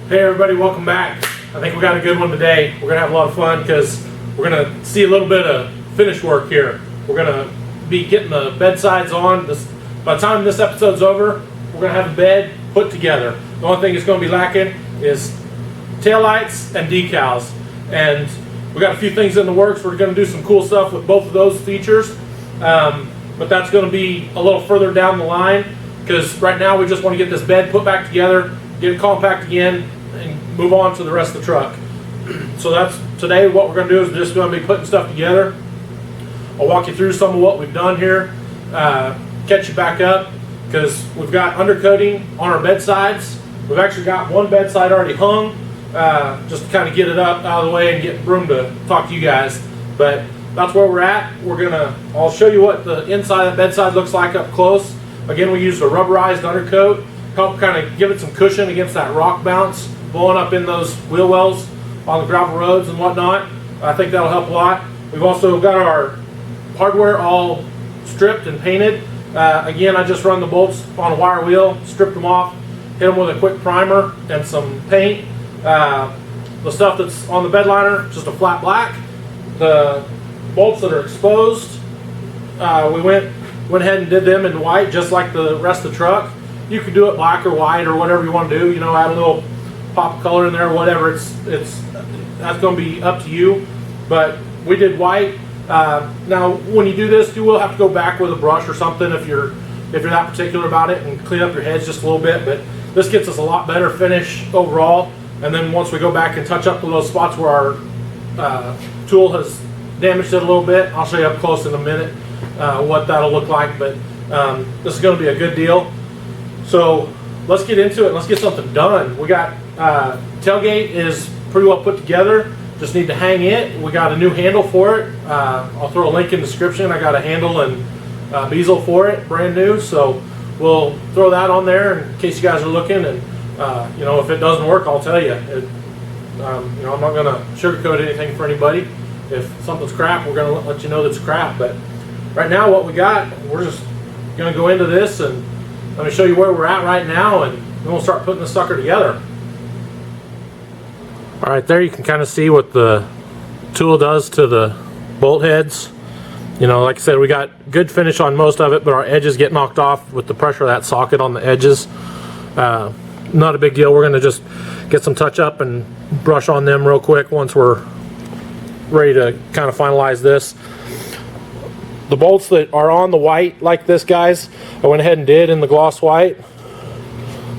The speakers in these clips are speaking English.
Hey everybody, welcome back. I think we got a good one today. We're gonna have a lot of fun because we're gonna see a little bit of finish work here. We're gonna be getting the bed sides on. By the time this episode's over, we're gonna have the bed put together. The only thing that's gonna be lacking is taillights and decals. And we got a few things in the works. We're gonna do some cool stuff with both of those features. But that's gonna be a little further down the line because right now we just wanna get this bed put back together, get it compact again, and move on to the rest of the truck. So that's today. What we're going to do is just going to be putting stuff together. I'll walk you through some of what we've done here, catch you back up because we've got undercoating on our bed sides. We've actually got one bed side already hung, just to kind of get it up out of the way and get room to talk to you guys. But that's where we're at. I'll show you what the inside of that bed side looks like up close. Again, we used a rubberized undercoat, help kind of give it some cushion against that rock bounce blowing up in those wheel wells on the gravel roads and whatnot. I think that'll help a lot. We've also got our hardware all stripped and painted. Again, I just run the bolts on a wire wheel, stripped them off, hit them with a quick primer and some paint. The stuff that's on the bed liner, just a flat black. The bolts that are exposed, we went ahead and did them in white, just like the rest of the truck. You could do it black or white or whatever you want to do. You know, add a little pop of color in there, whatever. That's going to be up to you. But we did white. Now, when you do this, you will have to go back with a brush or something if you're that particular about it, and clean up your heads just a little bit. But this gets us a lot better finish overall. And then once we go back and touch up the little spots where our tool has damaged it a little bit, I'll show you up close in a minute what that'll look like. But this is going to be a good deal. So let's get into it. Let's get something done. We got tailgate is pretty well put together. Just need to hang it. We got a new handle for it. I'll throw a link in the description. I got a handle and bezel for it, brand new. So we'll throw that on there in case you guys are looking. And you know, if it doesn't work, I'll tell you. You know, I'm not going to sugarcoat anything for anybody. If something's crap, we're going to let you know that it's crap. But right now, what we got, we're just going to go into this and let me show you where we're at right now, and then we'll start putting this sucker together. All right, there you can kind of see what the tool does to the bolt heads. You know, like I said, we got good finish on most of it, but our edges get knocked off with the pressure of that socket on the edges. Not a big deal. We're going to just get some touch up and brush on them real quick once we're ready to kind of finalize this. The bolts that are on the white like this, guys, I went ahead and did in the gloss white.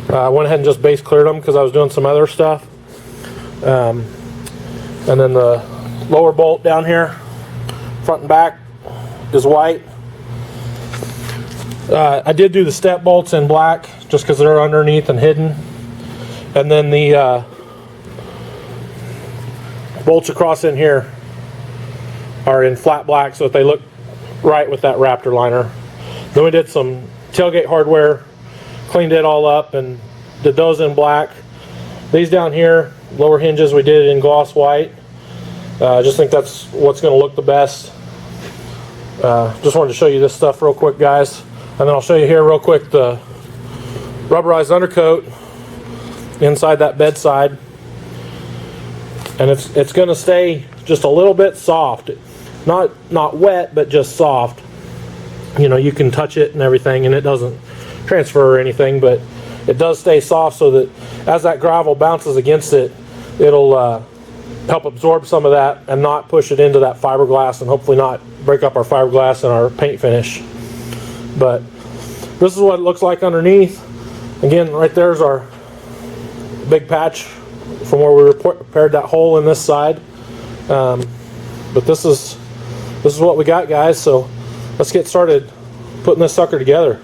I went ahead and just base cleared them because I was doing some other stuff. And then the lower bolt down here, front and back, is white. I did do the step bolts in black just because they're underneath and hidden. And then the bolts across in here are in flat black so that they look right with that Raptor liner. Then we did some tailgate hardware, cleaned it all up and did those in black. These down here, lower hinges, we did in gloss white. I just think that's what's going to look the best. Just wanted to show you this stuff real quick, guys. And then I'll show you here real quick the rubberized undercoat inside that bed side. And it's going to stay just a little bit soft. Not wet, but just soft. You know, you can touch it and everything and it doesn't transfer or anything, but it does stay soft so that as that gravel bounces against it, it'll help absorb some of that and not push it into that fiberglass and hopefully not break up our fiberglass and our paint finish. But this is what it looks like underneath. Again, right there's our big patch from where we repaired that hole in this side. But this is what we got, guys. So let's get started putting this sucker together.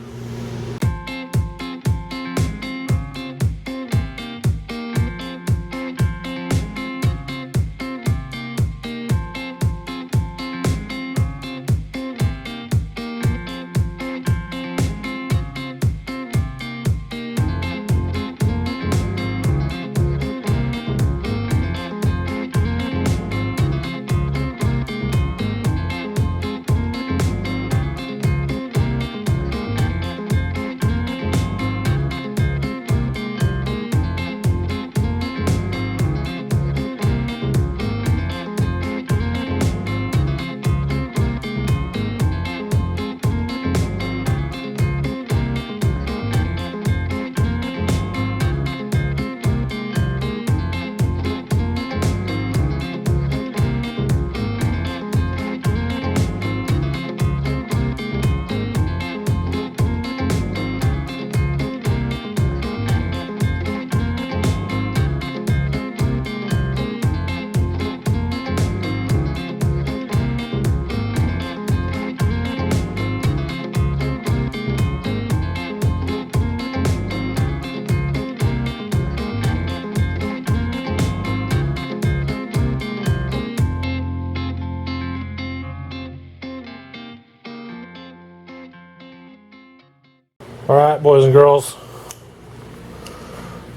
Alright, boys and girls.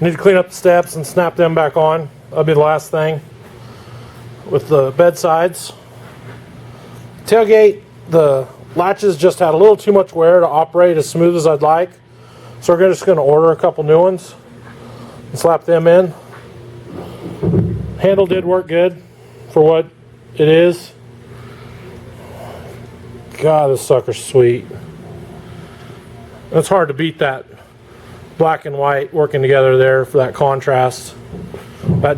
Need to clean up the steps and snap them back on. That'll be the last thing. With the bed sides. Tailgate, the latches just had a little too much wear to operate as smooth as I'd like. So we're just going to order a couple new ones and slap them in. Handle did work good for what it is. God, this sucker's sweet. It's hard to beat that black and white working together there for that contrast. I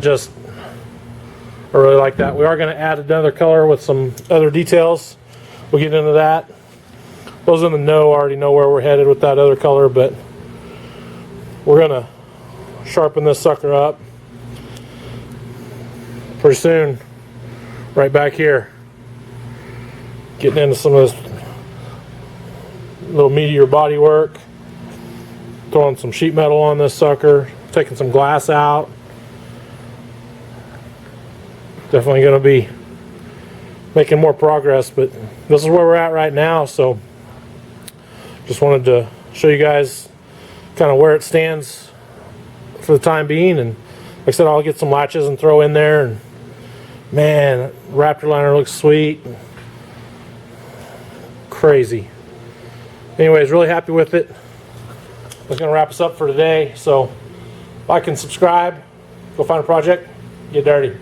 really like that. We are going to add another color with some other details. We'll get into that. Those in the know already know where we're headed with that other color, but we're going to sharpen this sucker up pretty soon. Right back here. Getting into some of this little meatier body work. Throwing some sheet metal on this sucker. Taking some glass out. Definitely going to be making more progress, but this is where we're at right now, so just wanted to show you guys kind of where it stands for the time being. And like I said, I'll get some latches and throw in there, and man, Raptor liner looks sweet. Crazy. Anyways, really happy with it. That's going to wrap us up for today. So like and subscribe. Go find a project. Get dirty.